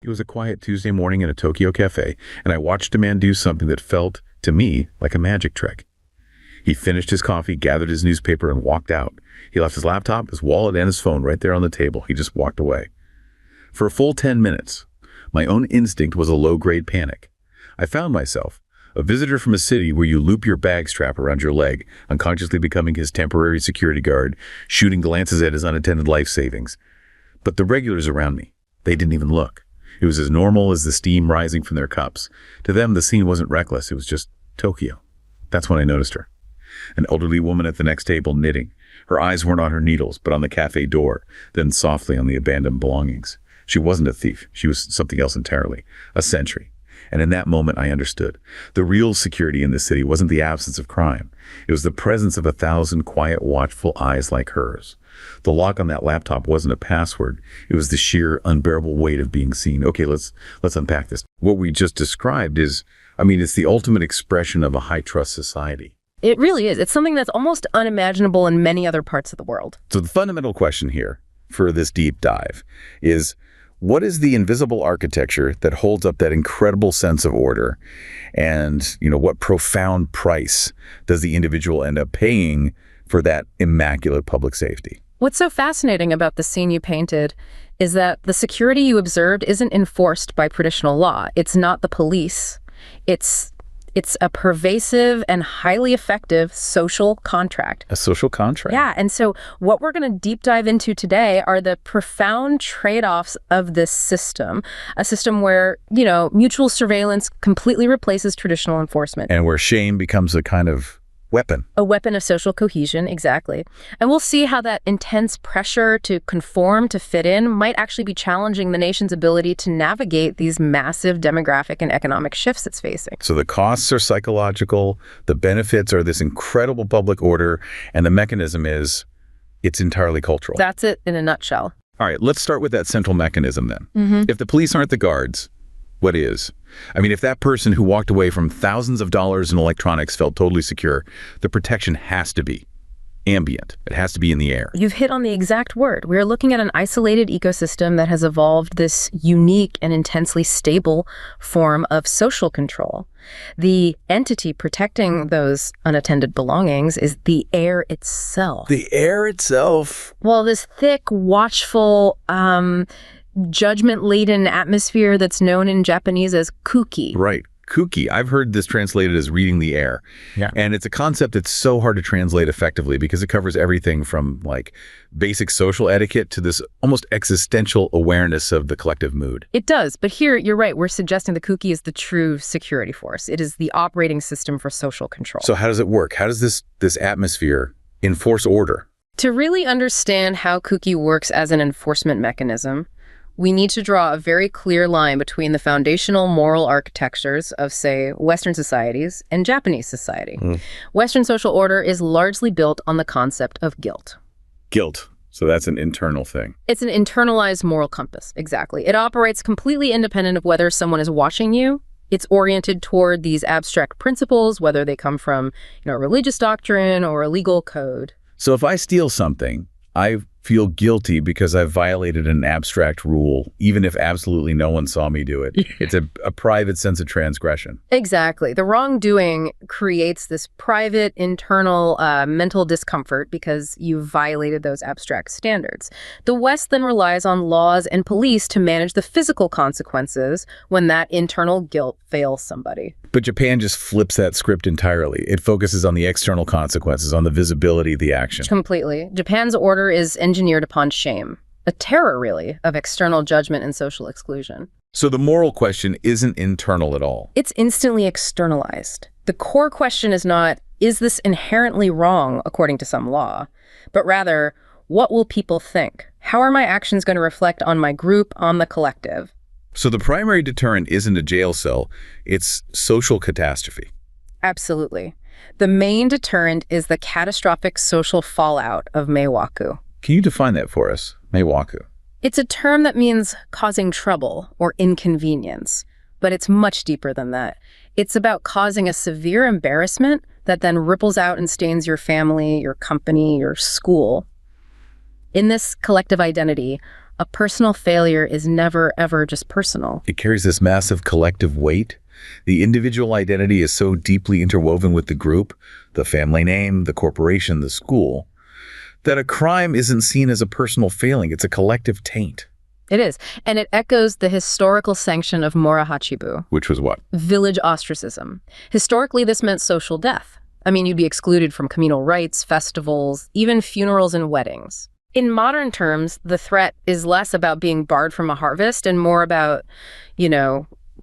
It was a quiet Tuesday morning in a Tokyo cafe, and I watched a man do something that felt, to me, like a magic trick. He finished his coffee, gathered his newspaper, and walked out. He left his laptop, his wallet, and his phone right there on the table. He just walked away. For a full 10 minutes, my own instinct was a low-grade panic. I found myself, a visitor from a city where you loop your bag strap around your leg, unconsciously becoming his temporary security guard, shooting glances at his unattended life savings. But the regulars around me, they didn't even look. It was as normal as the steam rising from their cups. To them, the scene wasn't reckless. It was just Tokyo. That's when I noticed her. An elderly woman at the next table knitting. Her eyes weren't on her needles, but on the cafe door, then softly on the abandoned belongings. She wasn't a thief. She was something else entirely. A sentry. And in that moment, I understood. The real security in the city wasn't the absence of crime. It was the presence of 1,000 quiet, watchful eyes like hers. The lock on that laptop wasn't a password. It was the sheer, unbearable weight of being seen. Okay, let's unpack this. What we just described is, it's the ultimate expression of a high-trust society. It really is. It's something that's almost unimaginable in many other parts of the world. So the fundamental question here for this deep dive is, what is the invisible architecture that holds up that incredible sense of order? And, what profound price does the individual end up paying for that immaculate public safety? What's so fascinating about the scene you painted is that the security you observed isn't enforced by traditional law. It's not the police. It's a pervasive and highly effective social contract. A social contract? Yeah, and so what we're going to deep dive into today are the profound trade-offs of this system, a system where, mutual surveillance completely replaces traditional enforcement. And where shame becomes a kind of weapon. A weapon of social cohesion, exactly. And we'll see how that intense pressure to conform, to fit in, might actually be challenging the nation's ability to navigate these massive demographic and economic shifts it's facing. So the costs are psychological, the benefits are this incredible public order, and the mechanism is, it's entirely cultural. That's it in a nutshell. All right, let's start with that central mechanism then. If the police aren't the guards, what is? If that person who walked away from thousands of dollars in electronics felt totally secure, the protection has to be ambient. It has to be in the air. You've hit on the exact word. We're looking at an isolated ecosystem that has evolved this unique and intensely stable form of social control. The entity protecting those unattended belongings is the air itself. The air itself? Well, this thick, watchful, judgment-laden atmosphere that's known in Japanese as Kuki. Right. Kuki. I've heard this translated as reading the air. Yeah. And it's a concept that's so hard to translate effectively because it covers everything from basic social etiquette to this almost existential awareness of the collective mood. It does. But here, you're right. We're suggesting the Kuki is the true security force. It is the operating system for social control. So how does it work? How does this atmosphere enforce order? To really understand how Kuki works as an enforcement mechanism, we need to draw a very clear line between the foundational moral architectures of, say, Western societies and Japanese society. Western social order is largely built on the concept of guilt. Guilt. So that's an internal thing. It's an internalized moral compass, exactly. It operates completely independent of whether someone is watching you. It's oriented toward these abstract principles, whether they come from, a religious doctrine or a legal code. So if I steal something, I feel guilty because I've violated an abstract rule, even if absolutely no one saw me do it. It's a private sense of transgression. Exactly. The wrongdoing creates this private, internal mental discomfort because you violated those abstract standards. The West then relies on laws and police to manage the physical consequences when that internal guilt fails somebody. But Japan just flips that script entirely. It focuses on the external consequences, on the visibility of the action. Completely. Japan's order is engineered upon shame, a terror, really, of external judgment and social exclusion. So the moral question isn't internal at all. It's instantly externalized. The core question is not, is this inherently wrong according to some law? But rather, what will people think? How are my actions going to reflect on my group, on the collective? So the primary deterrent isn't a jail cell, it's social catastrophe. Absolutely. The main deterrent is the catastrophic social fallout of Mei Waku. Can you define that for us, Mei Waku? It's a term that means causing trouble or inconvenience, but it's much deeper than that. It's about causing a severe embarrassment that then ripples out and stains your family, your company, your school. In this collective identity, A personal failure is never, ever just personal. It carries this massive collective weight. The individual identity is so deeply interwoven with the group, the family name, the corporation, the school, that a crime isn't seen as a personal failing. It's a collective taint. It is. And it echoes the historical sanction of Mora-Hachibu. Which was what? Village ostracism. Historically, this meant social death. I mean, you'd be excluded from communal rites, festivals, even funerals and weddings. In modern terms, the threat is less about being barred from a harvest and more about,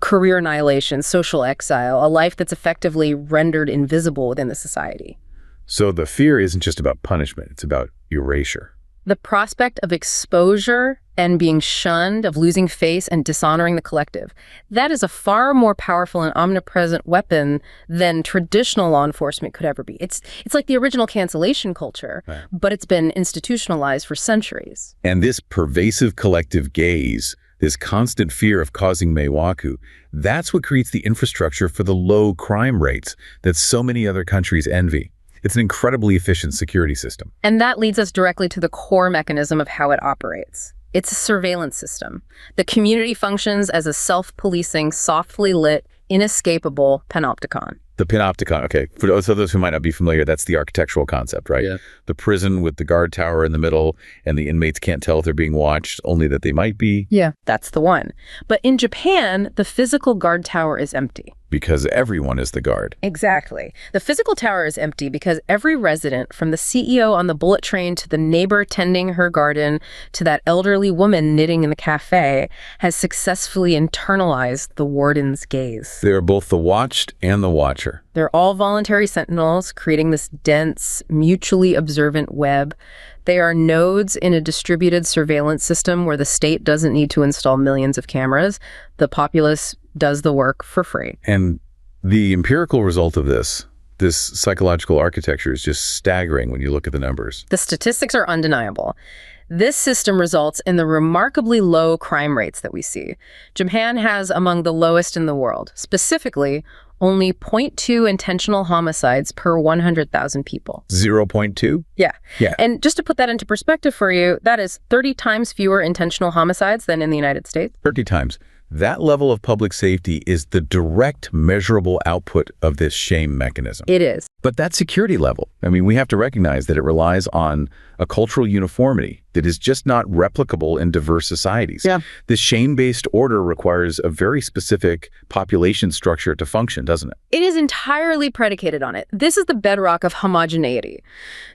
career annihilation, social exile, a life that's effectively rendered invisible within the society. So the fear isn't just about punishment, it's about erasure. The prospect of exposure and being shunned, of losing face and dishonoring the collective, that is a far more powerful and omnipresent weapon than traditional law enforcement could ever be. It's like the original cancellation culture, right, but it's been institutionalized for centuries. And this pervasive collective gaze, this constant fear of causing Mei Waku, that's what creates the infrastructure for the low crime rates that so many other countries envy. It's an incredibly efficient security system. And that leads us directly to the core mechanism of how it operates. It's a surveillance system. The community functions as a self-policing, softly lit, inescapable panopticon. The Panopticon, okay. For those who might not be familiar, that's the architectural concept, right? Yeah. The prison with the guard tower in the middle, and the inmates can't tell if they're being watched, only that they might be. Yeah, that's the one. But in Japan, the physical guard tower is empty. Because everyone is the guard. Exactly. The physical tower is empty because every resident, from the CEO on the bullet train to the neighbor tending her garden to that elderly woman knitting in the cafe, has successfully internalized the warden's gaze. They are both the watched and the watcher. They're all voluntary sentinels, creating this dense, mutually observant web. They are nodes in a distributed surveillance system where the state doesn't need to install millions of cameras. The populace does the work for free. And the empirical result of this psychological architecture is just staggering when you look at the numbers. The statistics are undeniable. This system results in the remarkably low crime rates that we see. Japan has among the lowest in the world. Specifically, only 0.2 intentional homicides per 100,000 people. 0.2? Yeah. Yeah. And just to put that into perspective for you, that is 30 times fewer intentional homicides than in the United States. 30 times. That level of public safety is the direct measurable output of this shame mechanism. It is. But that security level, I mean, we have to recognize that it relies on a cultural uniformity that is just not replicable in diverse societies. Yeah. This shame-based order requires a very specific population structure to function, doesn't it? It is entirely predicated on it. This is the bedrock of homogeneity.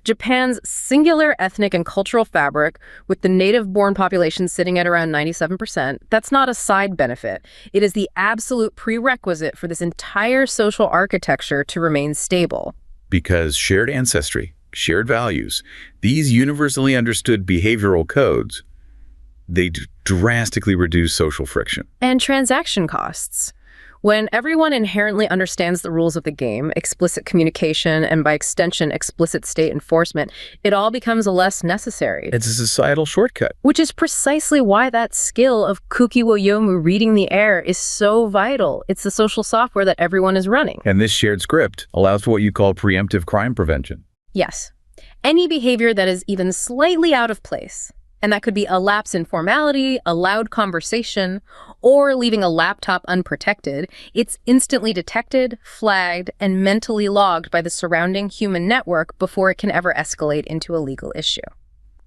Japan's singular ethnic and cultural fabric, with the native-born population sitting at around 97%, that's not a side benefit. It is the absolute prerequisite for this entire social architecture to remain stable. Because shared ancestry, shared values, these universally understood behavioral codes, they drastically reduce social friction. And transaction costs. When everyone inherently understands the rules of the game, explicit communication, and by extension, explicit state enforcement, it all becomes less necessary. It's a societal shortcut. Which is precisely why that skill of Kuki wo yomu, reading the air, is so vital. It's the social software that everyone is running. And this shared script allows for what you call preemptive crime prevention. Yes. Any behavior that is even slightly out of place, and that could be a lapse in formality, a loud conversation, or leaving a laptop unprotected, it's instantly detected, flagged, and mentally logged by the surrounding human network before it can ever escalate into a legal issue.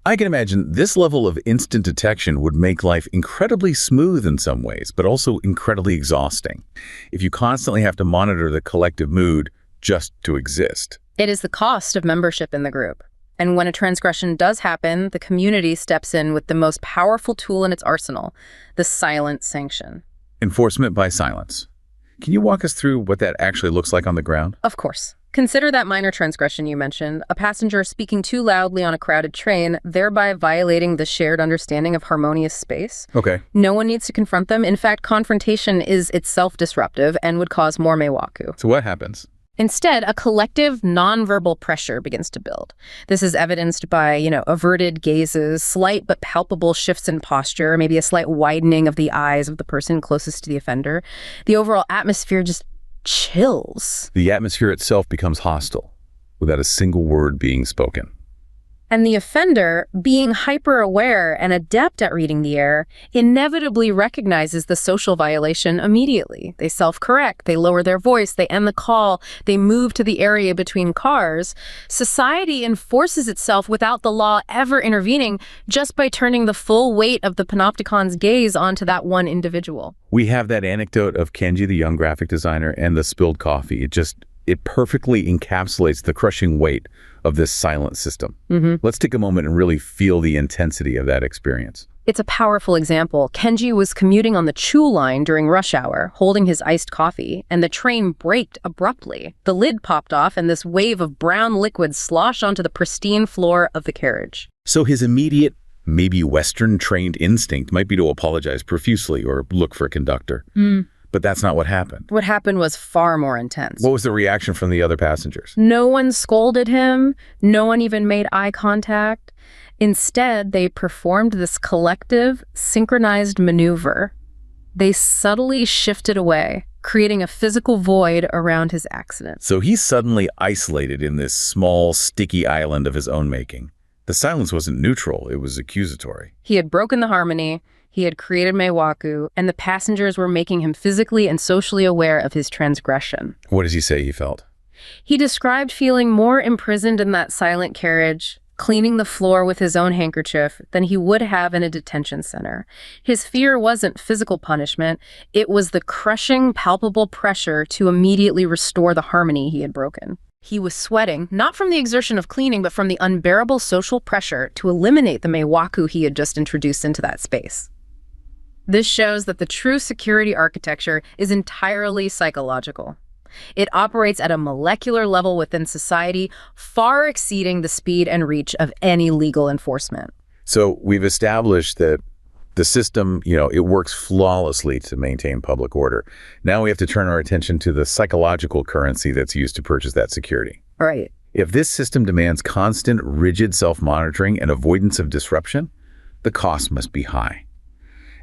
I can imagine this level of instant detection would make life incredibly smooth in some ways, but also incredibly exhausting if you constantly have to monitor the collective mood just to exist. It is the cost of membership in the group. And when a transgression does happen, the community steps in with the most powerful tool in its arsenal, the silent sanction. Enforcement by silence. Can you walk us through what that actually looks like on the ground? Of course. Consider that minor transgression you mentioned, a passenger speaking too loudly on a crowded train, thereby violating the shared understanding of harmonious space. Okay. No one needs to confront them. In fact, confrontation is itself disruptive and would cause more Mei Waku. So what happens? Instead, a collective nonverbal pressure begins to build. This is evidenced by, averted gazes, slight but palpable shifts in posture, maybe a slight widening of the eyes of the person closest to the offender. The overall atmosphere just chills. The atmosphere itself becomes hostile, without a single word being spoken. And the offender, being hyper-aware and adept at reading the air, inevitably recognizes the social violation immediately. They self-correct, they lower their voice, they end the call, they move to the area between cars. Society enforces itself without the law ever intervening, just by turning the full weight of the Panopticon's gaze onto that one individual. We have that anecdote of Kenji, the young graphic designer, and the spilled coffee. It perfectly encapsulates the crushing weight of this silent system. Let's take a moment and really feel the intensity of that experience. It's a powerful example. Kenji was commuting on the Chu line during rush hour, holding his iced coffee, and the train braked abruptly. The lid popped off, and this wave of brown liquid sloshed onto the pristine floor of the carriage. So his immediate, maybe Western-trained instinct might be to apologize profusely or look for a conductor. But that's not what happened. What happened was far more intense. What was the reaction from the other passengers? No one scolded him. No one even made eye contact. Instead, they performed this collective, synchronized maneuver. They subtly shifted away, creating a physical void around his accident. So he's suddenly isolated in this small, sticky island of his own making. The silence wasn't neutral, it was accusatory. He had broken the harmony, he had created Mei Waku, and the passengers were making him physically and socially aware of his transgression. What does he say he felt? He described feeling more imprisoned in that silent carriage, cleaning the floor with his own handkerchief, than he would have in a detention center. His fear wasn't physical punishment, it was the crushing, palpable pressure to immediately restore the harmony he had broken. He was sweating, not from the exertion of cleaning, but from the unbearable social pressure to eliminate the Mei Waku he had just introduced into that space. This shows that the true security architecture is entirely psychological. It operates at a molecular level within society, far exceeding the speed and reach of any legal enforcement. So we've established that the system, it works flawlessly to maintain public order. Now we have to turn our attention to the psychological currency that's used to purchase that security. Right. If this system demands constant, rigid self-monitoring and avoidance of disruption, the cost must be high.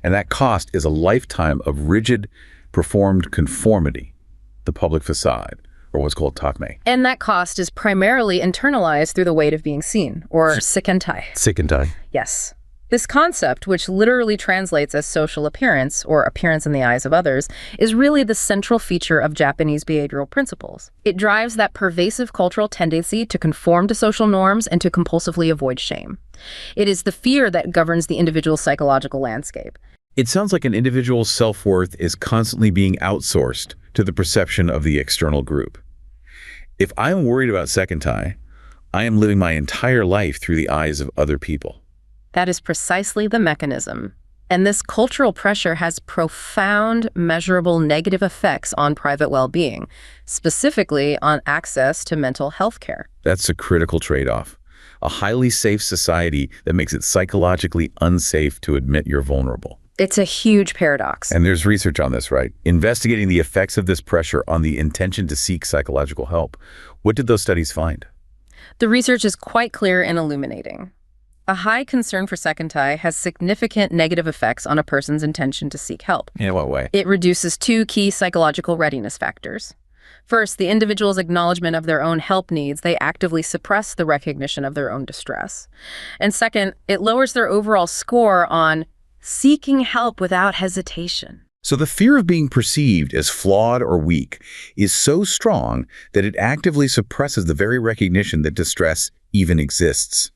And that cost is a lifetime of rigid, performed conformity, the public facade, or what's called takme. And that cost is primarily internalized through the weight of being seen, or Sekentai. Sekentai. Yes. This concept, which literally translates as social appearance, or appearance in the eyes of others, is really the central feature of Japanese behavioral principles. It drives that pervasive cultural tendency to conform to social norms and to compulsively avoid shame. It is the fear that governs the individual's psychological landscape. It sounds like an individual's self-worth is constantly being outsourced to the perception of the external group. If I am worried about Sekentai, I am living my entire life through the eyes of other people. That is precisely the mechanism. And this cultural pressure has profound, measurable negative effects on private well-being, specifically on access to mental health care. That's a critical trade-off. A highly safe society that makes it psychologically unsafe to admit you're vulnerable. It's a huge paradox. And there's research on this, right? Investigating the effects of this pressure on the intention to seek psychological help. What did those studies find? The research is quite clear and illuminating. A high concern for Sekentai has significant negative effects on a person's intention to seek help. In what way? It reduces two key psychological readiness factors. First, the individual's acknowledgement of their own help needs. They actively suppress the recognition of their own distress. And second, it lowers their overall score on seeking help without hesitation. So the fear of being perceived as flawed or weak is so strong that it actively suppresses the very recognition that distress even exists.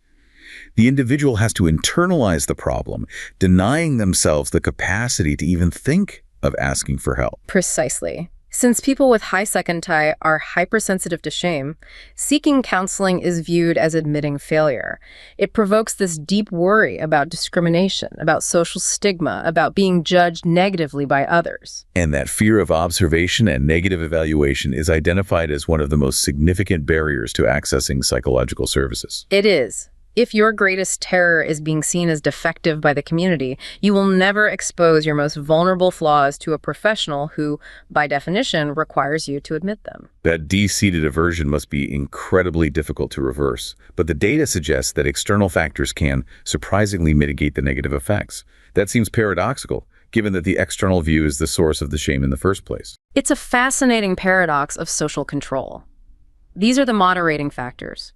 The individual has to internalize the problem, denying themselves the capacity to even think of asking for help. Precisely. Since people with high Sekentai are hypersensitive to shame, seeking counseling is viewed as admitting failure. It provokes this deep worry about discrimination, about social stigma, about being judged negatively by others. And that fear of observation and negative evaluation is identified as one of the most significant barriers to accessing psychological services. It is. If your greatest terror is being seen as defective by the community, you will never expose your most vulnerable flaws to a professional who, by definition, requires you to admit them. That deep-seated aversion must be incredibly difficult to reverse, but the data suggests that external factors can surprisingly mitigate the negative effects. That seems paradoxical, given that the external view is the source of the shame in the first place. It's a fascinating paradox of social control. These are the moderating factors.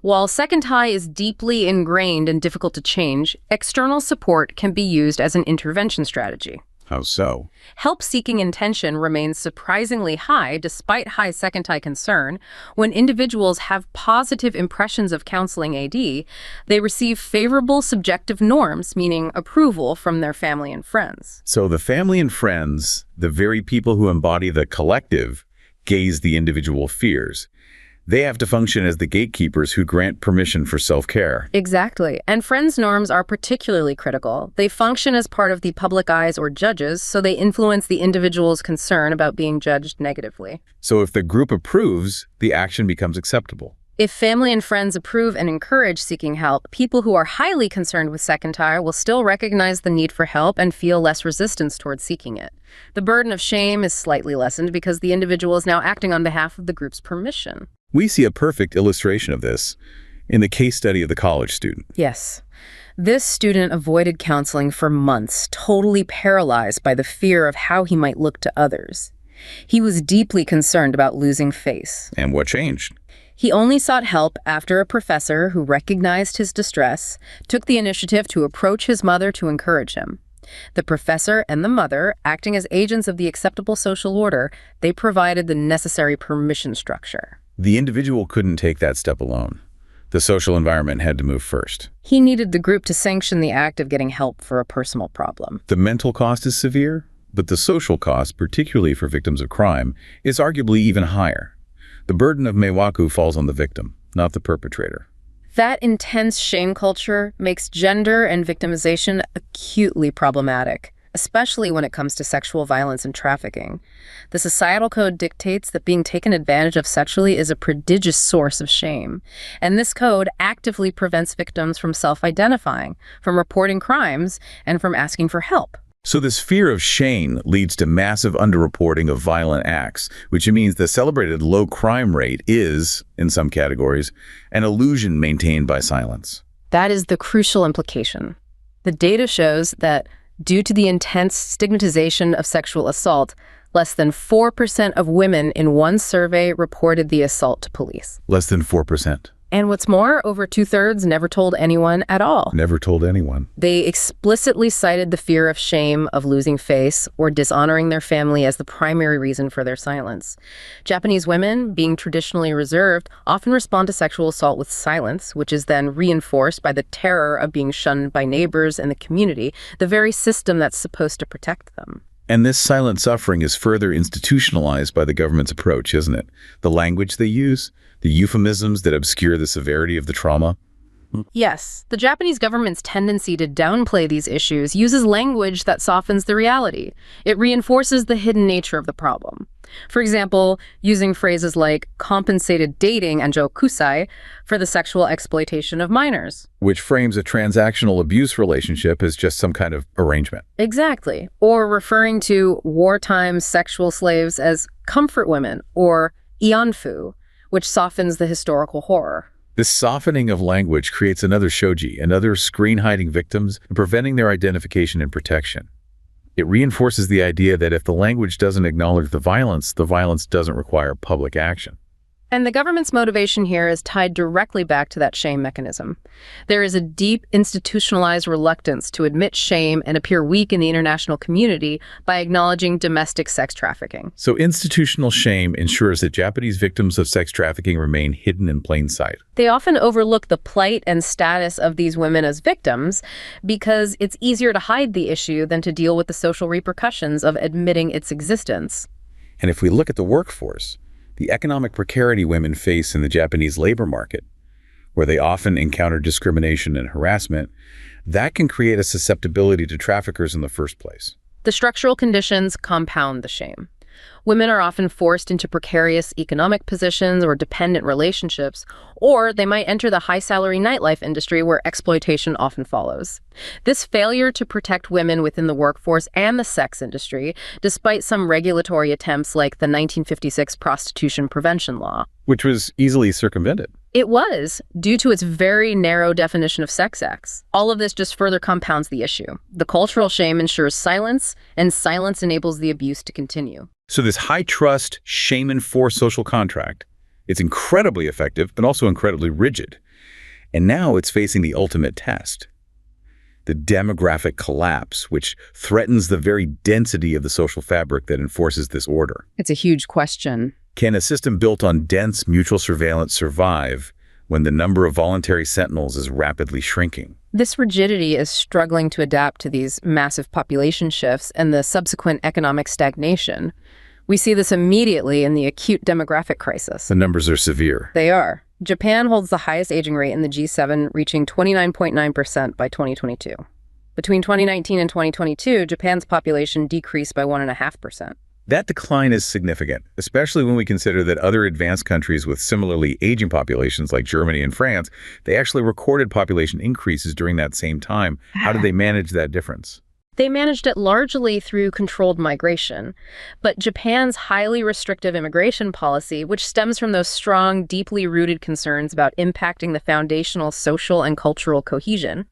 While Sekentai is deeply ingrained and difficult to change, external support can be used as an intervention strategy. How so? Help-seeking intention remains surprisingly high despite high Sekentai concern. When individuals have positive impressions of counseling AD, they receive favorable subjective norms, meaning approval from their family and friends. So the family and friends, the very people who embody the collective, gaze the individual fears. They have to function as the gatekeepers who grant permission for self-care. Exactly. And friends' norms are particularly critical. They function as part of the public eyes or judges, so they influence the individual's concern about being judged negatively. So if the group approves, the action becomes acceptable. If family and friends approve and encourage seeking help, people who are highly concerned with Sekentai will still recognize the need for help and feel less resistance towards seeking it. The burden of shame is slightly lessened because the individual is now acting on behalf of the group's permission. We see a perfect illustration of this in the case study of the college student. Yes. This student avoided counseling for months, totally paralyzed by the fear of how he might look to others. He was deeply concerned about losing face. And what changed? He only sought help after a professor who recognized his distress took the initiative to approach his mother to encourage him. The professor and the mother, acting as agents of the acceptable social order, they provided the necessary permission structure. The individual couldn't take that step alone. The social environment had to move first. He needed the group to sanction the act of getting help for a personal problem. The mental cost is severe, but the social cost, particularly for victims of crime, is arguably even higher. The burden of Mei Waku falls on the victim, not the perpetrator. That intense shame culture makes gender and victimization acutely problematic, especially when it comes to sexual violence and trafficking. The societal code dictates that being taken advantage of sexually is a prodigious source of shame, and this code actively prevents victims from self-identifying, from reporting crimes, and from asking for help. So this fear of shame leads to massive underreporting of violent acts, which means the celebrated low crime rate is, in some categories, an illusion maintained by silence. That is the crucial implication. The data shows that due to the intense stigmatization of sexual assault, less than 4% of women in one survey reported the assault to police. Less than 4%. And what's more, over 2/3 never told anyone at all. Never told anyone. They explicitly cited the fear of shame, of losing face, or dishonoring their family as the primary reason for their silence. Japanese women, being traditionally reserved, often respond to sexual assault with silence, which is then reinforced by the terror of being shunned by neighbors and the community, the very system that's supposed to protect them. And this silent suffering is further institutionalized by the government's approach, isn't it? The language they use, the euphemisms that obscure the severity of the trauma. Yes, the Japanese government's tendency to downplay these issues uses language that softens the reality. It reinforces the hidden nature of the problem. For example, using phrases like compensated dating and jokusai for the sexual exploitation of minors. Which frames a transactional abuse relationship as just some kind of arrangement. Exactly. Or referring to wartime sexual slaves as comfort women or ianfu, which softens the historical horror. This softening of language creates another shoji, another screen hiding victims and preventing their identification and protection. It reinforces the idea that if the language doesn't acknowledge the violence doesn't require public action. And the government's motivation here is tied directly back to that shame mechanism. There is a deep institutionalized reluctance to admit shame and appear weak in the international community by acknowledging domestic sex trafficking. So institutional shame ensures that Japanese victims of sex trafficking remain hidden in plain sight. They often overlook the plight and status of these women as victims because it's easier to hide the issue than to deal with the social repercussions of admitting its existence. And if we look at the workforce, the economic precarity women face in the Japanese labor market, where they often encounter discrimination and harassment, that can create a susceptibility to traffickers in the first place. The structural conditions compound the shame. Women are often forced into precarious economic positions or dependent relationships, or they might enter the high-salary nightlife industry where exploitation often follows. This failure to protect women within the workforce and the sex industry, despite some regulatory attempts like the 1956 Prostitution Prevention Law, which was easily circumvented. It was, due to its very narrow definition of sex acts. All of this just further compounds the issue. The cultural shame ensures silence, and silence enables the abuse to continue. So this high-trust, shame-enforced social contract, it's incredibly effective, but also incredibly rigid. And now it's facing the ultimate test, the demographic collapse, which threatens the very density of the social fabric that enforces this order. It's a huge question. Can a system built on dense mutual surveillance survive when the number of voluntary sentinels is rapidly shrinking? This rigidity is struggling to adapt to these massive population shifts and the subsequent economic stagnation. We see this immediately in the acute demographic crisis. The numbers are severe. They are. Japan holds the highest aging rate in the G7, reaching 29.9% by 2022. Between 2019 and 2022, Japan's population decreased by 1.5%. That decline is significant, especially when we consider that other advanced countries with similarly aging populations like Germany and France, they actually recorded population increases during that same time. How did they manage that difference? They managed it largely through controlled migration. But Japan's highly restrictive immigration policy, which stems from those strong, deeply rooted concerns about impacting the foundational social and cultural cohesion.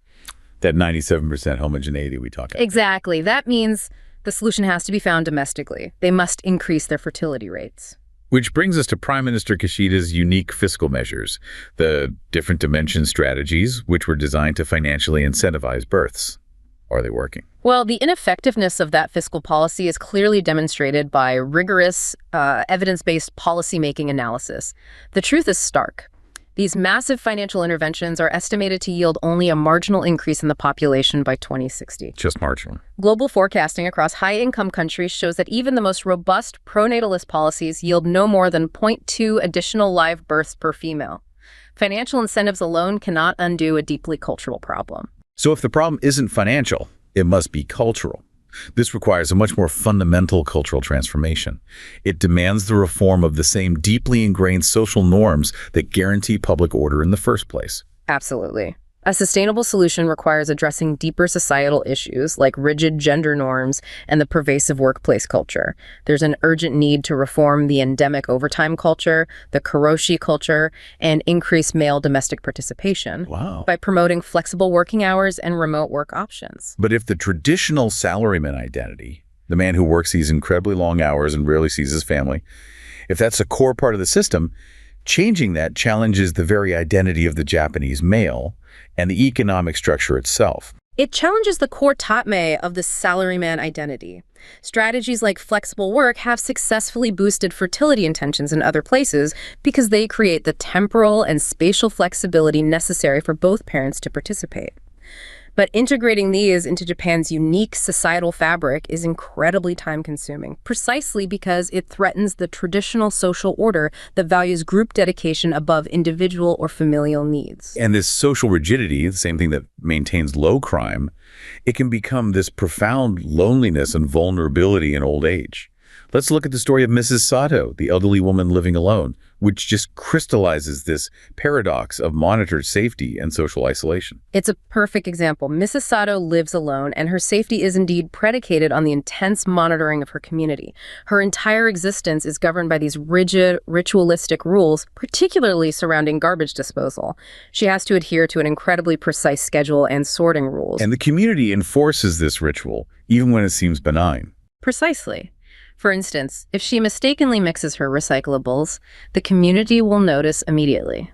That 97% homogeneity we talk about. Exactly. That means the solution has to be found domestically. They must increase their fertility rates. Which brings us to Prime Minister Kishida's unique fiscal measures, the different dimension strategies, which were designed to financially incentivize births. Are they working? Well, the ineffectiveness of that fiscal policy is clearly demonstrated by rigorous, evidence-based policymaking analysis. The truth is stark. These massive financial interventions are estimated to yield only a marginal increase in the population by 2060. Just marginal. Global forecasting across high-income countries shows that even the most robust pronatalist policies yield no more than 0.2 additional live births per female. Financial incentives alone cannot undo a deeply cultural problem. So if the problem isn't financial, it must be cultural. This requires a much more fundamental cultural transformation. It demands the reform of the same deeply ingrained social norms that guarantee public order in the first place. Absolutely. A sustainable solution requires addressing deeper societal issues like rigid gender norms and the pervasive workplace culture. There's an urgent need to reform the endemic overtime culture, the karoshi culture, and increase male domestic participation by promoting flexible working hours and remote work options. But if the traditional salaryman identity, the man who works these incredibly long hours and rarely sees his family, if that's a core part of the system, changing that challenges the very identity of the Japanese male and the economic structure itself. It challenges the core tatme of the salaryman identity. Strategies like flexible work have successfully boosted fertility intentions in other places because they create the temporal and spatial flexibility necessary for both parents to participate. But integrating these into Japan's unique societal fabric is incredibly time-consuming, precisely because it threatens the traditional social order that values group dedication above individual or familial needs. And this social rigidity, the same thing that maintains low crime, it can become this profound loneliness and vulnerability in old age. Let's look at the story of Mrs. Sato, the elderly woman living alone, which just crystallizes this paradox of monitored safety and social isolation. It's a perfect example. Mrs. Sato lives alone, and her safety is indeed predicated on the intense monitoring of her community. Her entire existence is governed by these rigid, ritualistic rules, particularly surrounding garbage disposal. She has to adhere to an incredibly precise schedule and sorting rules. And the community enforces this ritual, even when it seems benign. Precisely. For instance, if she mistakenly mixes her recyclables, the community will notice immediately.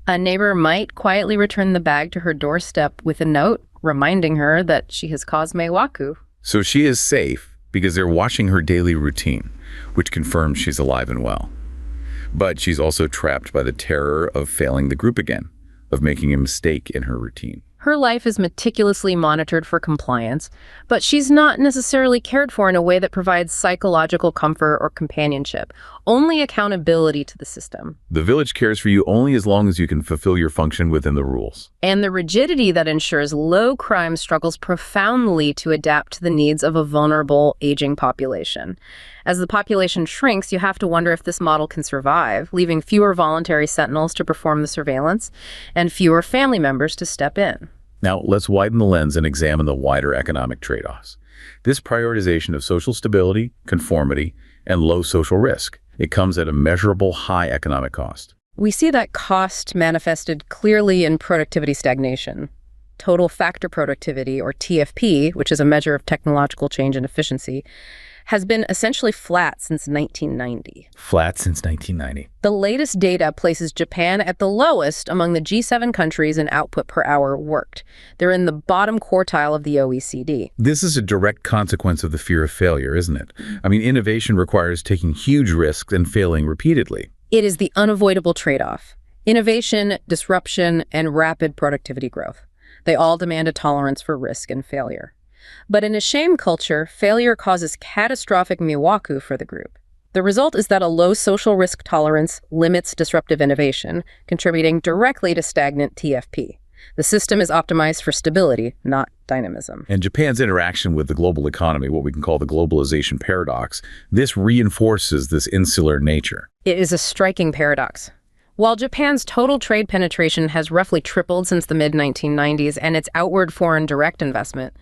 A neighbor might quietly return the bag to her doorstep with a note reminding her that she has caused Mei Waku. So she is safe because they're watching her daily routine, which confirms she's alive and well. But she's also trapped by the terror of failing the group again, of making a mistake in her routine. Her life is meticulously monitored for compliance, but she's not necessarily cared for in a way that provides psychological comfort or companionship, only accountability to the system. The village cares for you only as long as you can fulfill your function within the rules. And the rigidity that ensures low crime struggles profoundly to adapt to the needs of a vulnerable, aging population. As the population shrinks, you have to wonder if this model can survive, leaving fewer voluntary sentinels to perform the surveillance and fewer family members to step in. Now, let's widen the lens and examine the wider economic trade-offs. This prioritization of social stability, conformity, and low social risk, it comes at a measurable high economic cost. We see that cost manifested clearly in productivity stagnation. Total factor productivity, or TFP, which is a measure of technological change and efficiency, has been essentially flat since 1990. Flat since 1990. The latest data places Japan at the lowest among the G7 countries in output per hour worked. They're in the bottom quartile of the OECD. This is a direct consequence of the fear of failure, isn't it? I mean, innovation requires taking huge risks and failing repeatedly. It is the unavoidable trade-off. Innovation, disruption, and rapid productivity growth. They all demand a tolerance for risk and failure. But in a shame culture, failure causes catastrophic Mei Waku for the group. The result is that a low social risk tolerance limits disruptive innovation, contributing directly to stagnant TFP. The system is optimized for stability, not dynamism. And Japan's interaction with the global economy, what we can call the globalization paradox, this reinforces this insular nature. It is a striking paradox. While Japan's total trade penetration has roughly tripled since the mid-1990s and its outward foreign direct investment,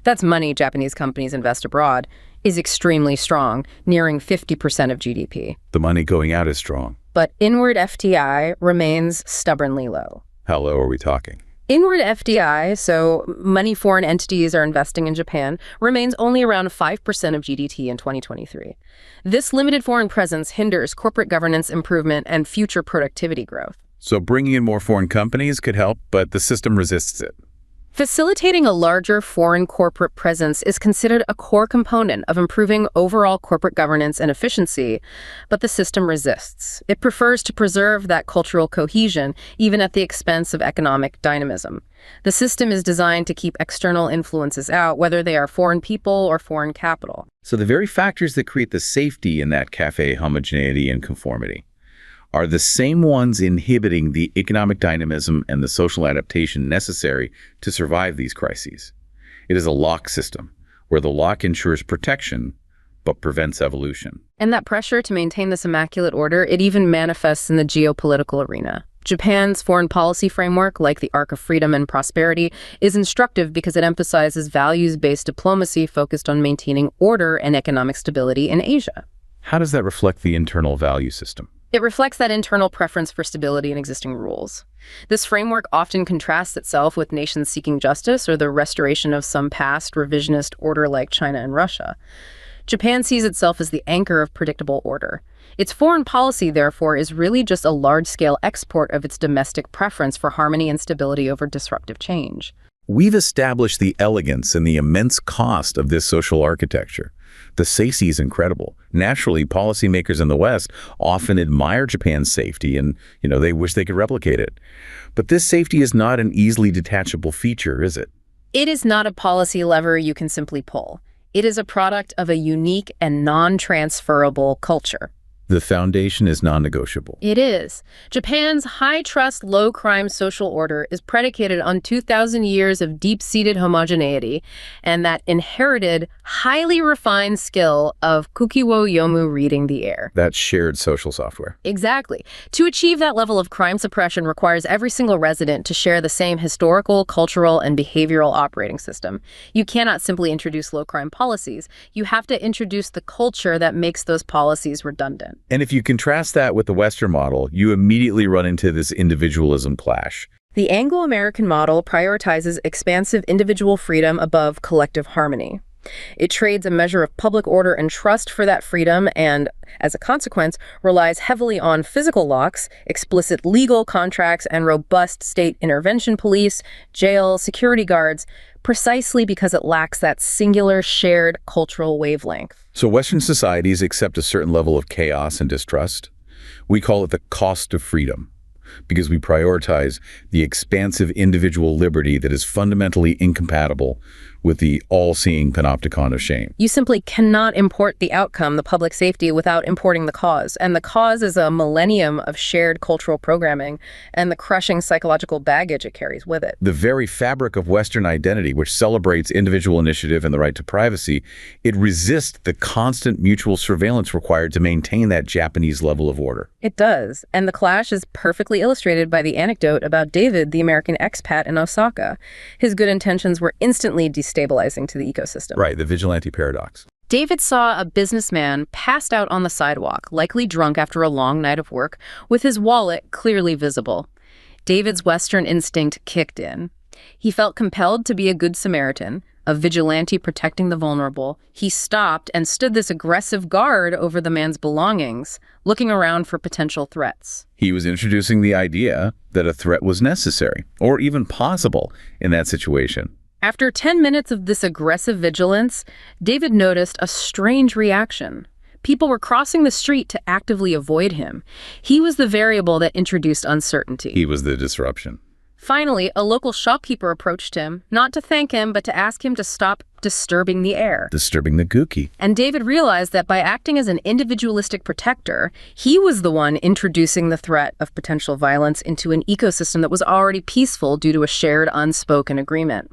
that's money Japanese companies invest abroad, is extremely strong, nearing 50% of GDP. The money going out is strong. But inward FDI remains stubbornly low. How low are we talking? Inward FDI, so money foreign entities are investing in Japan, remains only around 5% of GDP in 2023. This limited foreign presence hinders corporate governance improvement and future productivity growth. So bringing in more foreign companies could help, but the system resists it. Facilitating a larger foreign corporate presence is considered a core component of improving overall corporate governance and efficiency, but the system resists. It prefers to preserve that cultural cohesion, even at the expense of economic dynamism. The system is designed to keep external influences out, whether they are foreign people or foreign capital. So the very factors that create the safety in that cafe homogeneity and conformity are the same ones inhibiting the economic dynamism and the social adaptation necessary to survive these crises. It is a lock system, where the lock ensures protection, but prevents evolution. And that pressure to maintain this immaculate order, it even manifests in the geopolitical arena. Japan's foreign policy framework, like the Arc of Freedom and Prosperity, is instructive because it emphasizes values-based diplomacy focused on maintaining order and economic stability in Asia. How does that reflect the internal value system? It reflects that internal preference for stability and existing rules. This framework often contrasts itself with nations seeking justice or the restoration of some past revisionist order like China and Russia. Japan sees itself as the anchor of predictable order. Its foreign policy, therefore, is really just a large-scale export of its domestic preference for harmony and stability over disruptive change. We've established the elegance and the immense cost of this social architecture. The safety is incredible. Naturally, policymakers in the West often admire Japan's safety and, they wish they could replicate it. But this safety is not an easily detachable feature, is it? It is not a policy lever you can simply pull. It is a product of a unique and non-transferable culture. The foundation is non-negotiable. It is. Japan's high-trust, low-crime social order is predicated on 2,000 years of deep-seated homogeneity and that inherited, highly refined skill of Kuki wo yomu, reading the air. That shared social software. Exactly. To achieve that level of crime suppression requires every single resident to share the same historical, cultural, and behavioral operating system. You cannot simply introduce low-crime policies. You have to introduce the culture that makes those policies redundant. And if you contrast that with the Western model, you immediately run into this individualism clash. The Anglo-American model prioritizes expansive individual freedom above collective harmony. It trades a measure of public order and trust for that freedom and, as a consequence, relies heavily on physical locks, explicit legal contracts, and robust state intervention police, jail, security guards, precisely because it lacks that singular shared cultural wavelength. So Western societies accept a certain level of chaos and distrust. We call it the cost of freedom, because we prioritize the expansive individual liberty that is fundamentally incompatible with the all-seeing panopticon of shame. You simply cannot import the outcome, the public safety, without importing the cause. And the cause is a millennium of shared cultural programming and the crushing psychological baggage it carries with it. The very fabric of Western identity, which celebrates individual initiative and the right to privacy, it resists the constant mutual surveillance required to maintain that Japanese level of order. It does. And the clash is perfectly illustrated by the anecdote about David, the American expat in Osaka. His good intentions were instantly destabilizing to the ecosystem. Right, the vigilante paradox. David saw a businessman passed out on the sidewalk, likely drunk after a long night of work, with his wallet clearly visible. David's Western instinct kicked in. He felt compelled to be a good Samaritan, a vigilante protecting the vulnerable, he stopped and stood this aggressive guard over the man's belongings, looking around for potential threats. He was introducing the idea that a threat was necessary, or even possible, in that situation. After 10 minutes of this aggressive vigilance, David noticed a strange reaction. People were crossing the street to actively avoid him. He was the variable that introduced uncertainty. He was the disruption. Finally, a local shopkeeper approached him, not to thank him, but to ask him to stop disturbing the air. Disturbing the Kuki. And David realized that by acting as an individualistic protector, he was the one introducing the threat of potential violence into an ecosystem that was already peaceful due to a shared unspoken agreement.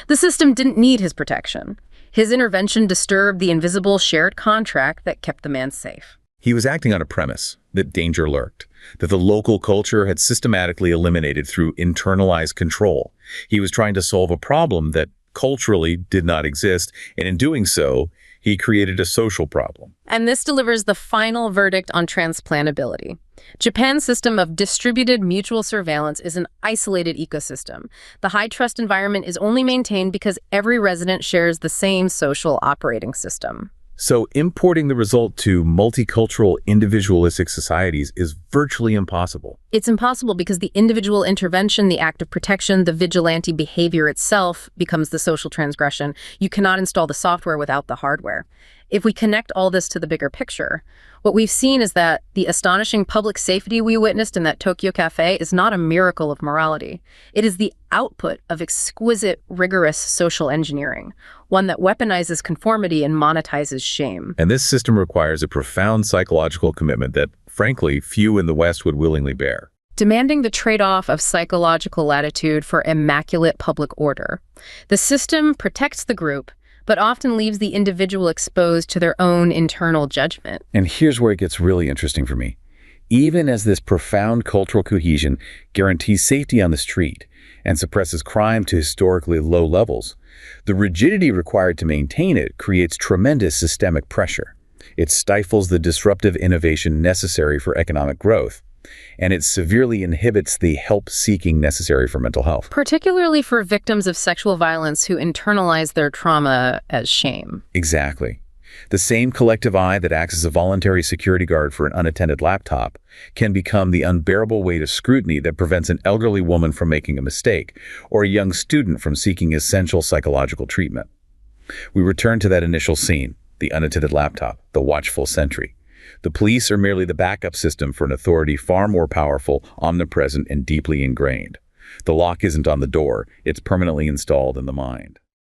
The system didn't need his protection. His intervention disturbed the invisible shared contract that kept the man safe. He was acting on a premise that danger lurked, that the local culture had systematically eliminated through internalized control. He was trying to solve a problem that culturally did not exist, and in doing so, he created a social problem. And this delivers the final verdict on transplantability. Japan's system of distributed mutual surveillance is an isolated ecosystem. The high-trust environment is only maintained because every resident shares the same social operating system. So importing the result to multicultural, individualistic societies is virtually impossible. It's impossible because the individual intervention, the act of protection, the vigilante behavior itself becomes the social transgression. You cannot install the software without the hardware. If we connect all this to the bigger picture, what we've seen is that the astonishing public safety we witnessed in that Tokyo cafe is not a miracle of morality. It is the output of exquisite, rigorous social engineering, one that weaponizes conformity and monetizes shame. And this system requires a profound psychological commitment that, frankly, few in the West would willingly bear. Demanding the trade-off of psychological latitude for immaculate public order. The system protects the group, but often leaves the individual exposed to their own internal judgment. And here's where it gets really interesting for me. Even as this profound cultural cohesion guarantees safety on the street and suppresses crime to historically low levels, the rigidity required to maintain it creates tremendous systemic pressure. It stifles the disruptive innovation necessary for economic growth, and it severely inhibits the help-seeking necessary for mental health. Particularly for victims of sexual violence who internalize their trauma as shame. Exactly. The same collective eye that acts as a voluntary security guard for an unattended laptop can become the unbearable weight of scrutiny that prevents an elderly woman from making a mistake or a young student from seeking essential psychological treatment. We return to that initial scene, the unattended laptop, the watchful sentry. The police are merely the backup system for an authority far more powerful, omnipresent, and deeply ingrained. The lock isn't on the door, it's permanently installed in the mind.